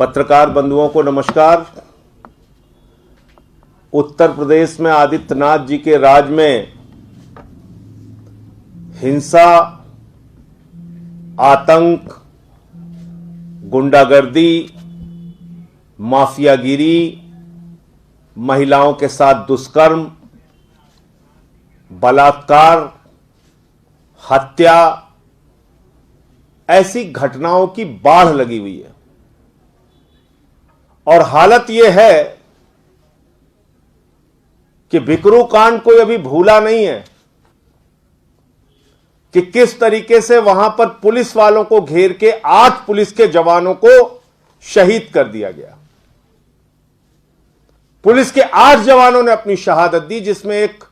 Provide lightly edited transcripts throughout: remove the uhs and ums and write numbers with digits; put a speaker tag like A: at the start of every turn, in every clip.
A: पत्रकार बंधुओं को नमस्कार। उत्तर प्रदेश में आदित्यनाथ जी के राज में हिंसा, आतंक, गुंडागर्दी, माफियागिरी, महिलाओं के साथ दुष्कर्म, बलात्कार, हत्या, ऐसी घटनाओं की बाढ़ लगी हुई है। और हालत यह है कि बिकरू कांड कोई अभी भूला नहीं है कि किस तरीके से वहां पर पुलिस वालों को घेर के 8 पुलिस के जवानों को शहीद कर दिया गया। पुलिस के 8 जवानों ने अपनी शहादत दी, जिसमें एक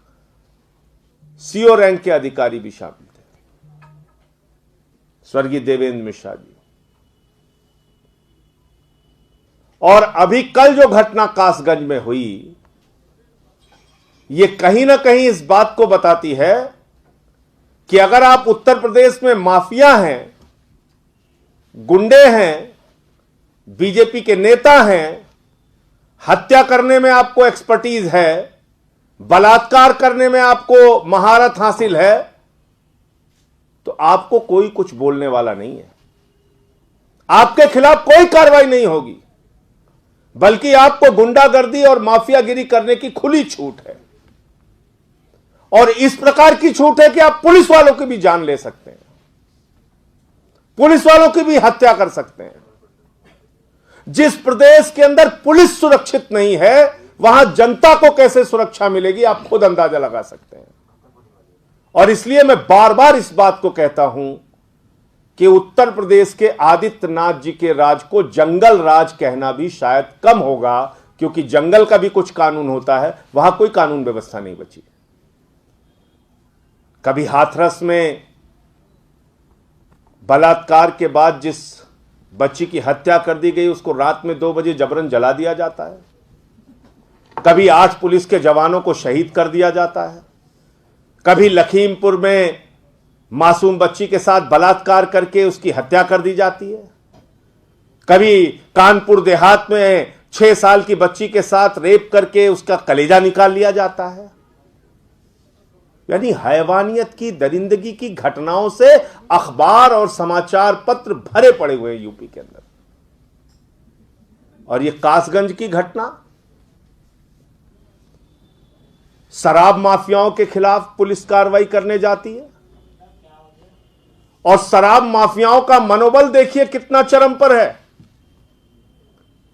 A: सीओ रैंक के अधिकारी भी शामिल थे, स्वर्गीय देवेंद्र मिश्रा जी। और अभी कल जो घटना कासगंज में हुई, यह कहीं ना कहीं इस बात को बताती है कि अगर आप उत्तर प्रदेश में माफिया हैं, गुंडे हैं, बीजेपी के नेता हैं, हत्या करने में आपको एक्सपर्टीज है, बलात्कार करने में आपको महारत हासिल है, तो आपको कोई कुछ बोलने वाला नहीं है। आपके खिलाफ कोई कार्रवाई नहीं होगी, बल्कि आपको गुंडागर्दी और माफियागिरी करने की खुली छूट है। और इस प्रकार की छूट है कि आप पुलिस वालों की भी जान ले सकते हैं, पुलिस वालों की भी हत्या कर सकते हैं। जिस प्रदेश के अंदर पुलिस सुरक्षित नहीं है, वहां जनता को कैसे सुरक्षा मिलेगी, आप खुद अंदाजा लगा सकते हैं। और इसलिए मैं बार बार इस बात को कहता हूं कि उत्तर प्रदेश के आदित्यनाथ जी के राज को जंगल राज कहना भी शायद कम होगा, क्योंकि जंगल का भी कुछ कानून होता है, वहां कोई कानून व्यवस्था नहीं बची। कभी हाथरस में बलात्कार के बाद जिस बच्ची की हत्या कर दी गई, उसको रात में 2 बजे जबरन जला दिया जाता है। कभी 8 पुलिस के जवानों को शहीद कर दिया जाता है। कभी लखीमपुर में मासूम बच्ची के साथ बलात्कार करके उसकी हत्या कर दी जाती है। कभी कानपुर देहात में 6 साल की बच्ची के साथ रेप करके उसका कलेजा निकाल लिया जाता है। यानी हैवानियत की, दरिंदगी की घटनाओं से अखबार और समाचार पत्र भरे पड़े हुए हैं यूपी के अंदर। और यह कासगंज की घटना, शराब माफियाओं के खिलाफ पुलिस कार्रवाई करने जाती है, और शराब माफियाओं का मनोबल देखिए कितना चरम पर है।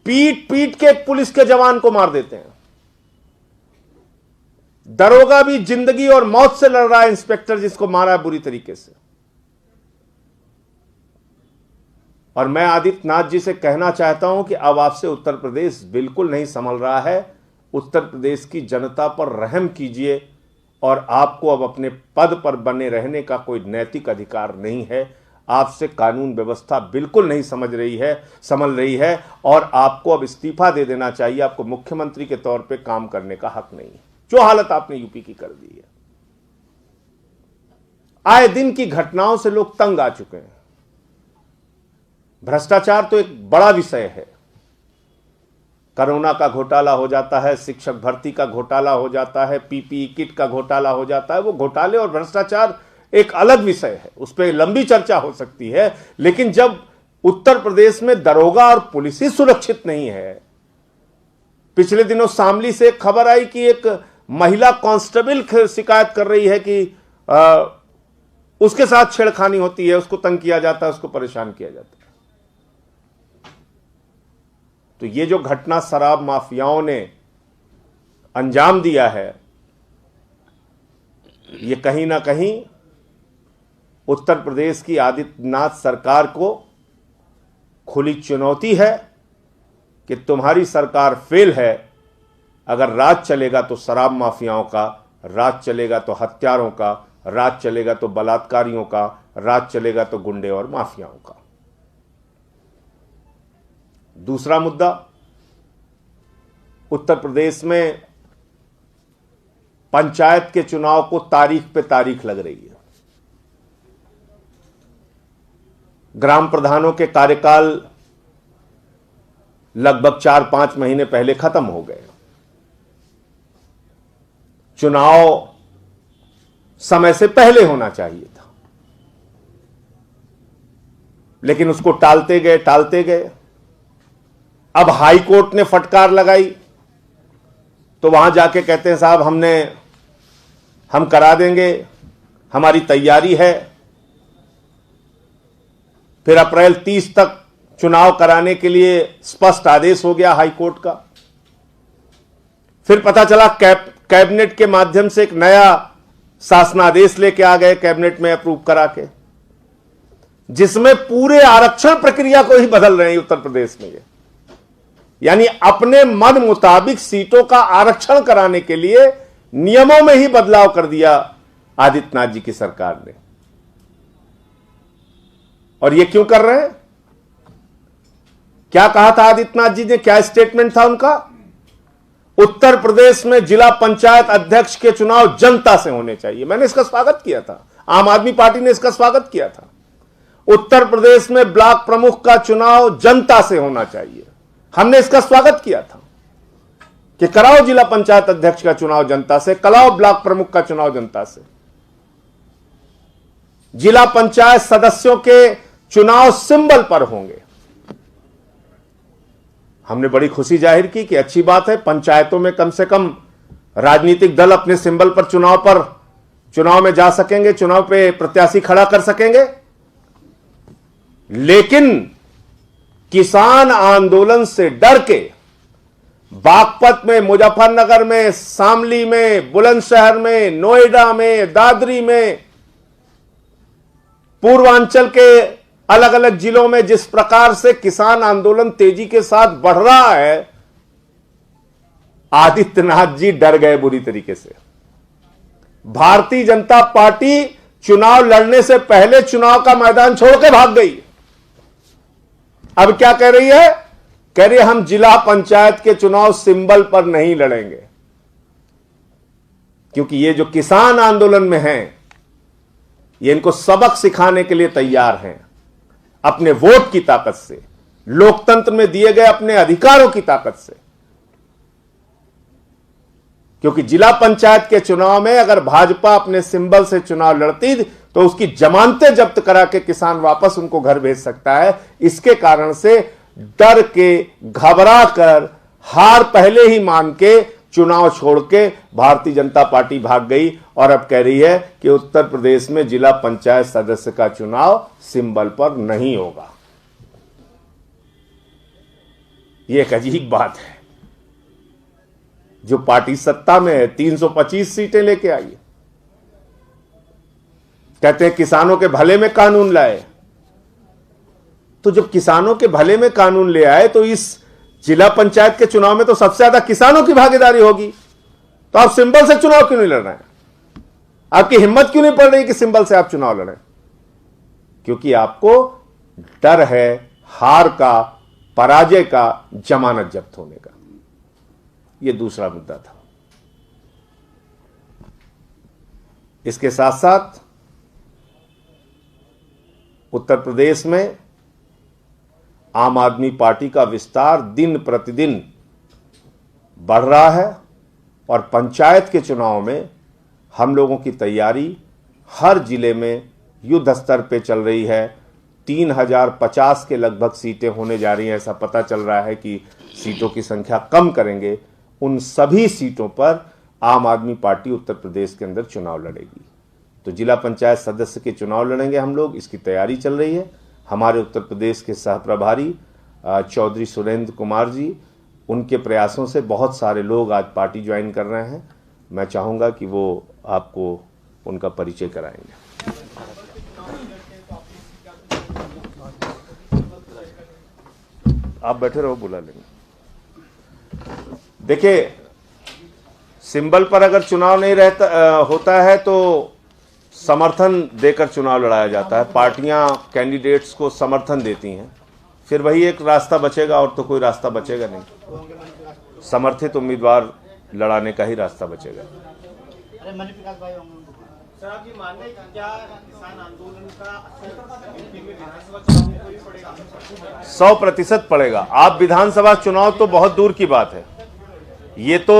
A: पीट पीट के पुलिस के जवान को मार देते हैं। दरोगा भी जिंदगी और मौत से लड़ रहा है, इंस्पेक्टर जिसको मारा है बुरी तरीके से। और मैं आदित्यनाथ जी से कहना चाहता हूं कि अब आपसे उत्तर प्रदेश बिल्कुल नहीं संभल रहा है। उत्तर प्रदेश की जनता पर रहम कीजिए, और आपको अब अपने पद पर बने रहने का कोई नैतिक अधिकार नहीं है। आपसे कानून व्यवस्था बिल्कुल नहीं संभल रही है, और आपको अब इस्तीफा दे देना चाहिए। आपको मुख्यमंत्री के तौर पे काम करने का हक नहीं है, जो हालत आपने यूपी की कर दी है। आए दिन की घटनाओं से लोग तंग आ चुके हैं। भ्रष्टाचार तो एक बड़ा विषय है। कोरोना का घोटाला हो जाता है, शिक्षक भर्ती का घोटाला हो जाता है, पीपीई किट का घोटाला हो जाता है। वो घोटाले और भ्रष्टाचार एक अलग विषय है, उस पर लंबी चर्चा हो सकती है। लेकिन जब उत्तर प्रदेश में दरोगा और पुलिस ही सुरक्षित नहीं है, पिछले दिनों शामली से एक खबर आई कि एक महिला कांस्टेबल शिकायत कर रही है कि उसके साथ छेड़खानी होती है, उसको तंग किया जाता है, उसको परेशान किया जाता है। तो ये जो घटना शराब माफियाओं ने अंजाम दिया है, ये कहीं ना कहीं उत्तर प्रदेश की आदित्यनाथ सरकार को खुली चुनौती है कि तुम्हारी सरकार फेल है। अगर राज चलेगा तो शराब माफियाओं का, राज चलेगा तो हत्यारों का, राज चलेगा तो बलात्कारियों का, राज चलेगा तो गुंडे और माफियाओं का। दूसरा मुद्दा, उत्तर प्रदेश में पंचायत के चुनाव को तारीख पे तारीख लग रही है। ग्राम प्रधानों के कार्यकाल लगभग 4-5 महीने पहले खत्म हो गए। चुनाव समय से पहले होना चाहिए था, लेकिन उसको टालते गए। अब हाई कोर्ट ने फटकार लगाई तो वहां जाके कहते हैं साहब हम करा देंगे, हमारी तैयारी है। फिर अप्रैल 30 तक चुनाव कराने के लिए स्पष्ट आदेश हो गया हाई कोर्ट का। फिर पता चला कैबिनेट के माध्यम से एक नया शासनादेश लेके आ गए, कैबिनेट में अप्रूव करा के, जिसमें पूरे आरक्षण प्रक्रिया को ही बदल रहे हैं उत्तर प्रदेश में। यानी अपने मन मुताबिक सीटों का आरक्षण कराने के लिए नियमों में ही बदलाव कर दिया आदित्यनाथ जी की सरकार ने। और ये क्यों कर रहे हैं? क्या कहा था आदित्यनाथ जी ने, क्या स्टेटमेंट था उनका? उत्तर प्रदेश में जिला पंचायत अध्यक्ष के चुनाव जनता से होने चाहिए। मैंने इसका स्वागत किया था, आम आदमी पार्टी ने इसका स्वागत किया था। उत्तर प्रदेश में ब्लॉक प्रमुख का चुनाव जनता से होना चाहिए, हमने इसका स्वागत किया था कि कराओ जिला पंचायत अध्यक्ष का चुनाव जनता से, कराओ ब्लॉक प्रमुख का चुनाव जनता से। जिला पंचायत सदस्यों के चुनाव सिंबल पर होंगे। हमने बड़ी खुशी जाहिर की कि अच्छी बात है, पंचायतों में कम से कम राजनीतिक दल अपने सिंबल पर चुनाव में जा सकेंगे, चुनाव पे प्रत्याशी खड़ा कर सकेंगे। लेकिन किसान आंदोलन से डर के बागपत में, मुजफ्फरनगर में, शामली में, बुलंदशहर में, नोएडा में, दादरी में, पूर्वांचल के अलग अलग जिलों में जिस प्रकार से किसान आंदोलन तेजी के साथ बढ़ रहा है, आदित्यनाथ जी डर गए बुरी तरीके से। भारतीय जनता पार्टी चुनाव लड़ने से पहले चुनाव का मैदान छोड़ के भाग गई। अब क्या कह रही है? कह रही है हम जिला पंचायत के चुनाव सिंबल पर नहीं लड़ेंगे, क्योंकि ये जो किसान आंदोलन में हैं, ये इनको सबक सिखाने के लिए तैयार हैं, अपने वोट की ताकत से, लोकतंत्र में दिए गए अपने अधिकारों की ताकत से। क्योंकि जिला पंचायत के चुनाव में अगर भाजपा अपने सिंबल से चुनाव लड़ती तो उसकी जमानतें जब्त करा के किसान वापस उनको घर भेज सकता है। इसके कारण से डर के, घबरा कर, हार पहले ही मान के चुनाव छोड़ के भारतीय जनता पार्टी भाग गई और अब कह रही है कि उत्तर प्रदेश में जिला पंचायत सदस्य का चुनाव सिंबल पर नहीं होगा। यह एक अजीब बात है। जो पार्टी सत्ता में है 325 सीटें लेके आई, कहते हैं किसानों के भले में कानून लाए। तो जब किसानों के भले में कानून ले आए तो इस जिला पंचायत के चुनाव में तो सबसे ज्यादा किसानों की भागीदारी होगी, तो आप सिंबल से चुनाव क्यों नहीं लड़ रहे हैं? आपकी हिम्मत क्यों नहीं पड़ रही कि सिंबल से आप चुनाव लड़ें? क्योंकि आपको डर है हार का, पराजय का, जमानत जब्त होने का। यह दूसरा मुद्दा था। इसके साथ साथ उत्तर प्रदेश में आम आदमी पार्टी का विस्तार दिन प्रतिदिन बढ़ रहा है और पंचायत के चुनाव में हम लोगों की तैयारी हर जिले में युद्ध स्तर पे चल रही है। 3050 के लगभग सीटें होने जा रही हैं। ऐसा पता चल रहा है कि सीटों की संख्या कम करेंगे। उन सभी सीटों पर आम आदमी पार्टी उत्तर प्रदेश के अंदर चुनाव लड़ेगी। तो जिला पंचायत सदस्य के चुनाव लड़ेंगे हम लोग, इसकी तैयारी चल रही है। हमारे उत्तर प्रदेश के सह प्रभारी चौधरी सुरेंद्र कुमार जी, उनके प्रयासों से बहुत सारे लोग आज पार्टी ज्वाइन कर रहे हैं। मैं चाहूँगा कि वो आपको उनका परिचय कराएंगे। आप बैठे रहो, बुला लेंगे। देखिए, सिंबल पर अगर चुनाव नहीं होता है तो समर्थन देकर चुनाव लड़ाया जाता है। पार्टियां कैंडिडेट्स को समर्थन देती हैं, फिर वही एक रास्ता बचेगा और तो कोई रास्ता बचेगा नहीं। समर्थित उम्मीदवार लड़ाने का ही रास्ता बचेगा।
B: सर आप ये मान रहे हैं कि क्या किसान आंदोलन का असर यूपी में विधानसभा चुनाव को भी पड़ेगा?
A: 100% पड़ेगा। आप विधानसभा चुनाव तो बहुत दूर की बात है, ये तो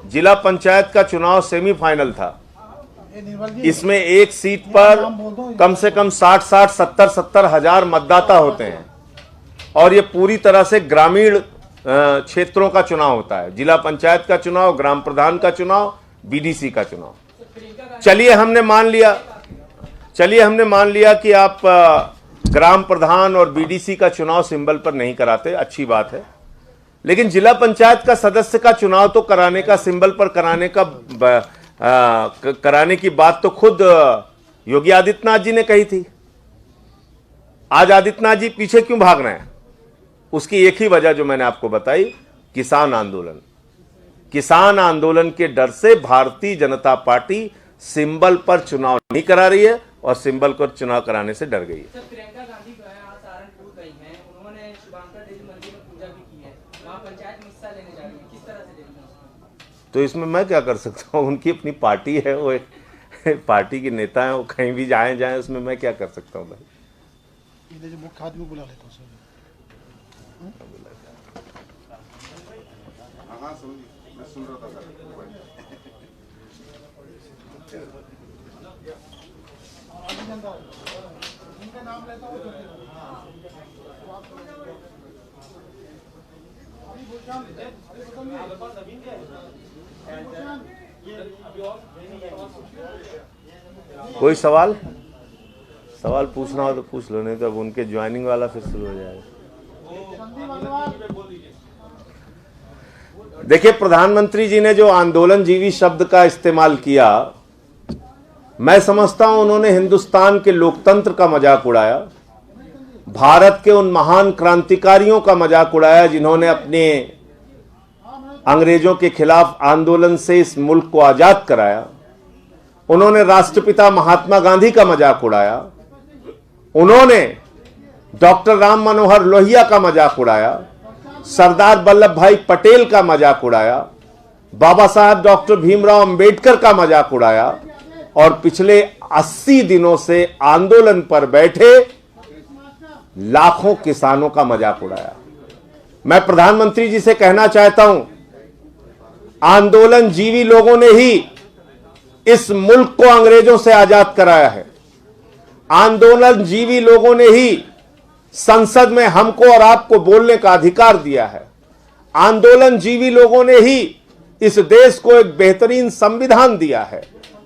A: जिला पंचायत का चुनाव सेमीफाइनल था। इसमें एक सीट पर कम से कम 60-60, 70-70 हजार मतदाता होते हैं और ये पूरी तरह से ग्रामीण क्षेत्रों का चुनाव होता है। जिला पंचायत का चुनाव, ग्राम प्रधान का चुनाव, बीडीसी का चुनाव। चलिए हमने मान लिया कि आप ग्राम प्रधान और बीडीसी का चुनाव सिंबल पर नहीं कराते, अच्छी बात है, लेकिन जिला पंचायत का सदस्य का चुनाव तो कराने का, सिंबल पर कराने की बात तो खुद योगी आदित्यनाथ जी ने कही थी। आज आदित्यनाथ जी पीछे क्यों भाग रहे हैं? उसकी एक ही वजह जो मैंने आपको बताई, किसान आंदोलन। किसान आंदोलन के डर से भारतीय जनता पार्टी सिंबल पर चुनाव नहीं करा रही है और सिंबल पर चुनाव कराने से डर गई है।
C: प्रियंका गांधी सहारनपुर गई हैं, उन्होंने शुभांकर देवी मंदिर में पूजा भी की है, वहां पंचायत में हिस्सा लेने जा रही है, किस तरह से देखेंगे?
A: तो इसमें मैं क्या कर सकता हूं? उनकी अपनी पार्टी है, वो एक पार्टी के नेता है, वो कहीं भी जाए उसमें मैं क्या कर सकता हूं भाई?
D: मुख्य आदमी बुला लेता हूं सर।
E: हाँ मैं सुन रहा था।
D: इनका नाम लेता हूँ।
A: कोई सवाल पूछना हो तो पूछ लो, नहीं तो अब उनके ज्वाइनिंग वाला फिर शुरू हो जाएगा। देखिए, प्रधानमंत्री जी ने जो आंदोलनजीवी शब्द का इस्तेमाल किया, मैं समझता हूं उन्होंने हिंदुस्तान के लोकतंत्र का मजाक उड़ाया, भारत के उन महान क्रांतिकारियों का मजाक उड़ाया जिन्होंने अपने अंग्रेजों के खिलाफ आंदोलन से इस मुल्क को आजाद कराया। उन्होंने राष्ट्रपिता महात्मा गांधी का मजाक उड़ाया, उन्होंने डॉक्टर राम मनोहर लोहिया का मजाक उड़ाया, सरदार वल्लभ भाई पटेल का मजाक उड़ाया, बाबा साहब डॉक्टर भीमराव अंबेडकर का मजाक उड़ाया और पिछले 80 दिनों से आंदोलन पर बैठे लाखों किसानों का मजाक उड़ाया। मैं प्रधानमंत्री जी से कहना चाहता हूं, आंदोलनजीवी लोगों ने ही इस मुल्क को अंग्रेजों से आजाद कराया है। आंदोलनजीवी लोगों ने ही संसद में हमको और आपको बोलने का अधिकार दिया है। आंदोलनजीवी लोगों ने ही इस देश को एक बेहतरीन संविधान दिया है,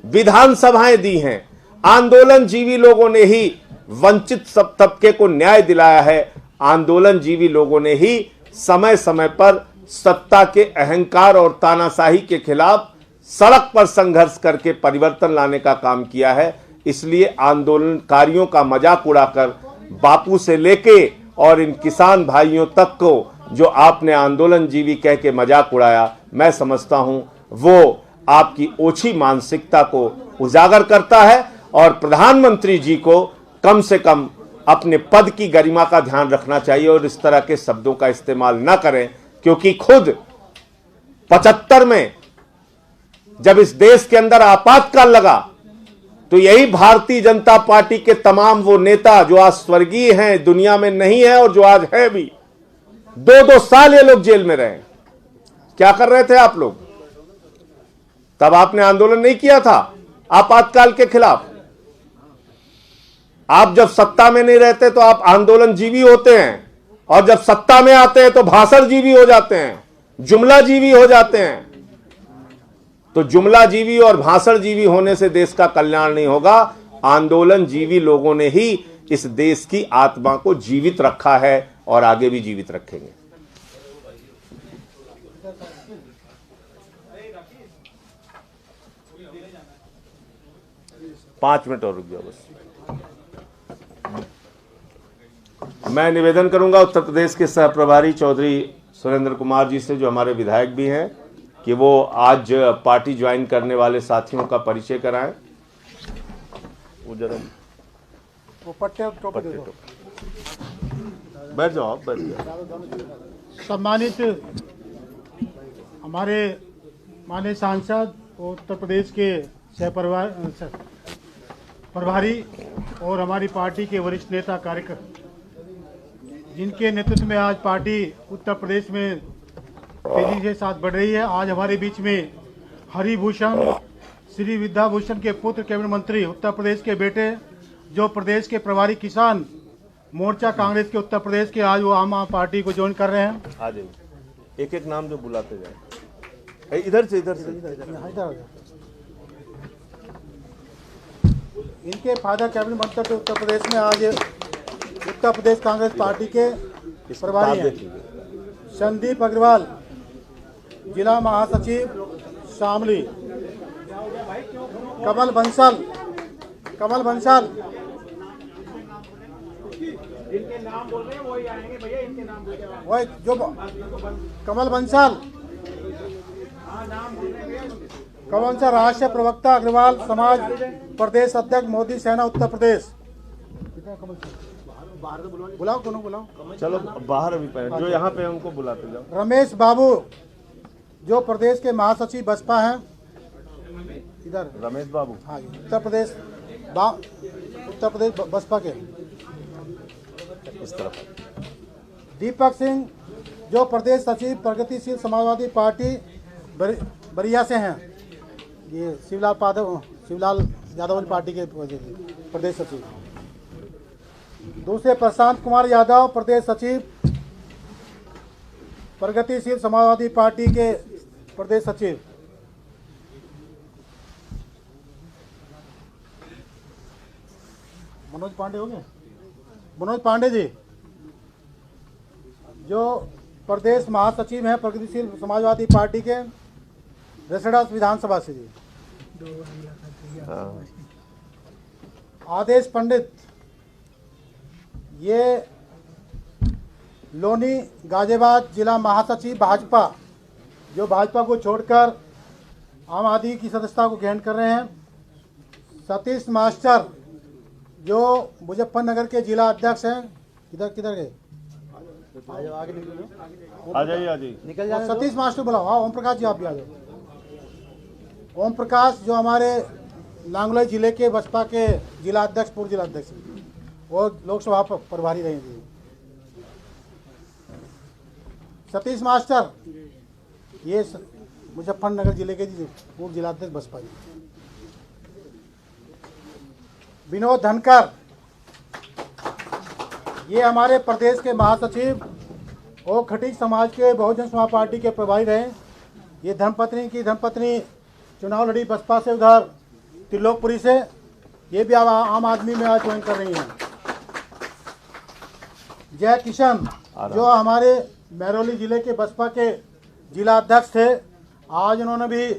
A: विधानसभाएं दी हैं। आंदोलनजीवी लोगों ने ही वंचित सब तबके को न्याय दिलाया है। आंदोलनजीवी लोगों ने ही समय समय पर सत्ता के अहंकार और तानाशाही के खिलाफ सड़क पर संघर्ष करके परिवर्तन लाने का काम किया है। इसलिए आंदोलनकारियों का मजाक उड़ाकर बापू से लेके और इन किसान भाइयों तक को जो आपने आंदोलनजीवी कह के मजाक उड़ाया, मैं समझता हूं वो आपकी ओछी मानसिकता को उजागर करता है और प्रधानमंत्री जी को कम से कम अपने पद की गरिमा का ध्यान रखना चाहिए और इस तरह के शब्दों का इस्तेमाल न करें, क्योंकि खुद 75 में जब इस देश के अंदर आपातकाल लगा तो यही भारतीय जनता पार्टी के तमाम वो नेता जो आज स्वर्गीय हैं, दुनिया में नहीं है और जो आज है भी, 2-2 साल ये लोग जेल में रहे। क्या कर रहे थे आप लोग? तब आपने आंदोलन नहीं किया था आपातकाल के खिलाफ। आप जब सत्ता में नहीं रहते तो आप आंदोलनजीवी होते हैं और जब सत्ता में आते हैं तो भाषणजीवी हो जाते हैं, जुमलाजीवी हो जाते हैं। तो जुमलाजीवी और भाषणजीवी होने से देश का कल्याण नहीं होगा। आंदोलनजीवी लोगों ने ही इस देश की आत्मा को जीवित रखा है और आगे भी जीवित रखेंगे। पांच मिनट और रुक जाओ बस। मैं निवेदन करूंगा उत्तर प्रदेश के सह प्रभारी चौधरी सुरेंद्र कुमार जी से, जो हमारे विधायक भी हैं, कि वो आज पार्टी ज्वाइन करने वाले साथियों का परिचय कराएं। वो जरा
D: पट्टे टोपी दे दो।
A: बैठ जाओ, आप बैठ जाओ।
D: सम्मानित हमारे माननीय सांसद और उत्तर प्रदेश के प्रभारी और हमारी पार्टी के वरिष्ठ नेता कार्यकर्ता, जिनके नेतृत्व में आज पार्टी उत्तर प्रदेश में तेजी से साथ बढ़ रही है। आज हमारे बीच में हरिभूषण श्री विद्याभूषण के पुत्र कैबिनेट मंत्री, उत्तर प्रदेश के बेटे, जो प्रदेश के प्रभारी किसान मोर्चा कांग्रेस के उत्तर प्रदेश के, आज वो आम आदमी पार्टी को ज्वाइन कर रहे हैं।
A: आ जाइए, एक एक नाम जो बुलाते जाए। इधर से
D: इनके फादर कैबिनेट मंत्री उत्तर प्रदेश में आज उत्तर प्रदेश कांग्रेस पार्टी के प्रभारी हैं। संदीप अग्रवाल, जिला महासचिव शामली। कमल बंसल
B: जिनके नाम बोल रहे हैं वही आएंगे भैया, इनके नाम बोल रहे हैं।
D: वही जो कमल बंसल, कमल बंसल राष्ट्रीय प्रवक्ता अग्रवाल समाज प्रदेश अध्यक्ष मोदी सेना उत्तर प्रदेश। बुलाओ दोनों बुलाओ।
A: चलो बाहर अभी पहले जो यहाँ पे उनको बुलाते जाओ।
D: रमेश बाबू, जो प्रदेश के महासचिव बसपा हैं, इधर
A: रमेश बाबू,
D: हाँ जी, उत्तर प्रदेश बसपा के।
A: इस तरफ।
D: दीपक सिंह, जो प्रदेश सचिव प्रगतिशील समाजवादी पार्टी बरिया से हैं, ये शिवलाल यादव पार्टी के प्रदेश सचिव। दूसरे प्रशांत कुमार यादव, प्रदेश सचिव प्रगतिशील समाजवादी पार्टी के प्रदेश सचिव। मनोज पांडे हो गए। मनोज पांडे जी, जो प्रदेश महासचिव हैं प्रगतिशील समाजवादी पार्टी के रेसड़ा विधानसभा से जी। आदेश पंडित, ये लोनी गाजियाबाद जिला महासचिव भाजपा, जो भाजपा को छोड़कर आम आदमी की सदस्यता को ग्रहण कर रहे हैं। सतीश मास्टर, जो मुजफ्फरनगर के जिला अध्यक्ष हैं। किधर गए? आगे
A: आ जाइए
D: निकल जाए। सतीश मास्टर बुलाओ। हाँ, ओम प्रकाश जी आप भी आ जाओ। ओम प्रकाश, जो हमारे नांगलोई जिले के बसपा के जिला अध्यक्ष, पूर्व जिला अध्यक्ष, वो लोकसभा प्रभारी रहे थे। सतीश मास्टर, ये मुजफ्फरनगर जिले के पूर्व जिला अध्यक्ष बसपा जी। विनोद धनकर, ये हमारे प्रदेश के महासचिव और खटीक समाज के बहुजन समाज पार्टी के प्रभारी रहे। ये धर्मपत्नी चुनाव लड़ी बसपा से, उधर त्रिलोकपुरी से। ये भी आम आदमी में आज ज्वाइन कर रही हैं। जय किशन, जो हमारे महरौली जिले के बसपा के जिला अध्यक्ष थे, आज उन्होंने भी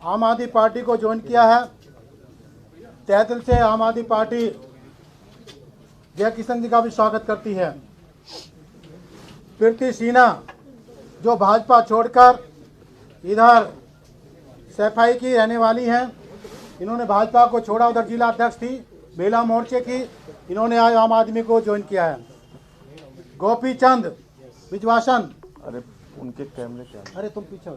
D: आम आदमी पार्टी को ज्वाइन किया है। तहे दिल से आम आदमी पार्टी जय किशन जी का भी स्वागत करती है। प्रीति सिन्हा, जो भाजपा छोड़कर इधर सफाई की रहने वाली हैं, इन्होंने भाजपा को छोड़ा, उधर जिला अध्यक्ष थी महिला मोर्चे की, इन्होंने आज आम आदमी को ज्वाइन किया है। गोपी चंद विजवासन,
A: अरे उनके कैमरे क्या?
D: अरे तुम पीछे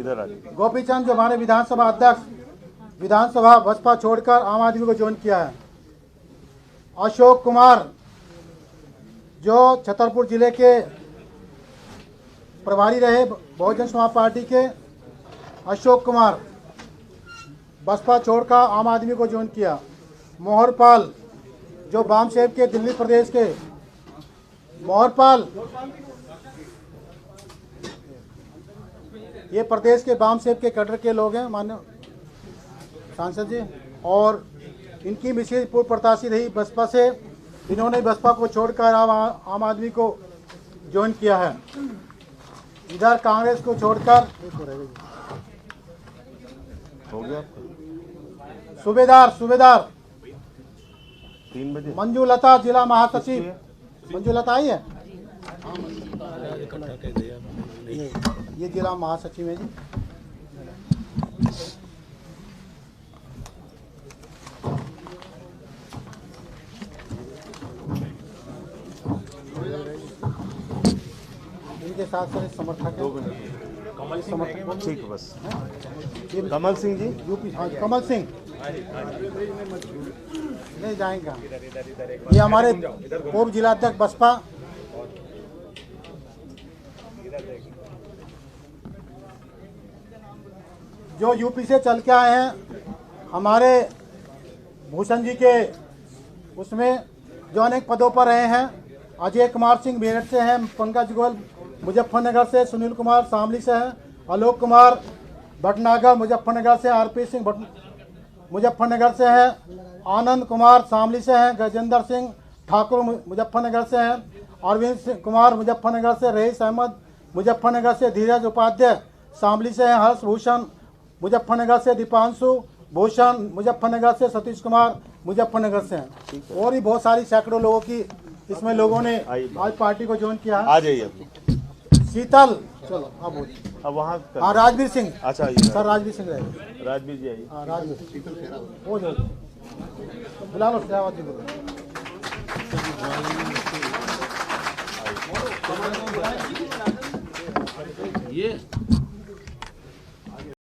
A: इधर आ जाइए।
D: गोपी चंद, जो हमारे विधानसभा अध्यक्ष, विधानसभा बसपा छोड़कर आम आदमी को ज्वाइन किया है। अशोक कुमार, जो छतरपुर जिले के प्रभारी रहे बहुजन समाज पार्टी के, अशोक कुमार बसपा छोड़कर आम आदमी को ज्वाइन किया। मोहरपाल, जो बामसेब के दिल्ली प्रदेश के, मोहरपाल ये प्रदेश के बामसेब के कटर के लोग हैं मान्य सांसद जी, और इनकी मिसेज पूर्व प्रत्याशी रही बसपा से, इन्होंने बसपा को छोड़कर आम आदमी को ज्वाइन किया है। इधर कांग्रेस को छोड़कर
A: हो गया
D: सूबेदार
A: 3 बजे।
D: मंजूलता, जिला महासचिव। मंजूलता आई है, ये जिला महासचिव है जी। इनके साथ सारे समर्थक हैं।
A: ठीक है बस। कमल सिंह जी,
D: यूपी, हाँ कमल सिंह नहीं जाएंगे। ये हमारे पूर्व जिलाध्यक्ष बसपा, जो यूपी से चल के आए हैं, हमारे भूषण जी के उसमें जो अनेक पदों पर रहे हैं। अजय कुमार सिंह मेरठ से हैं, पंकज गोयल मुजफ्फरनगर से, सुनील कुमार शामली से हैं, आलोक कुमार भटनागर मुजफ्फरनगर से, आरपी सिंह मुजफ्फरनगर से हैं, आनंद कुमार शामली से हैं, गजेंद्र सिंह ठाकुर मुजफ्फरनगर से हैं, अरविंद सिंह कुमार मुजफ्फरनगर से, रईस अहमद मुजफ्फरनगर से, धीरज उपाध्याय शामली से हैं, हर्ष भूषण मुजफ्फरनगर से, दीपांशु भूषण मुजफ्फरनगर से, सतीश कुमार मुजफ्फरनगर से हैं। और भी बहुत सारी सैकड़ों लोगों की इसमें लोगों ने आज पार्टी को ज्वाइन किया है।
A: आ जाइए अभी।
D: शीतल, चलो अब
A: वहाँ
D: हाँ राजवीर सिंह,
A: अच्छा आइए
D: सर राजवीर सिंह रहे,
A: राजवीर जी आइए।
D: हाँ राजवीर हो जाओ, बिलाल सहवाज जी बोलो।
F: ये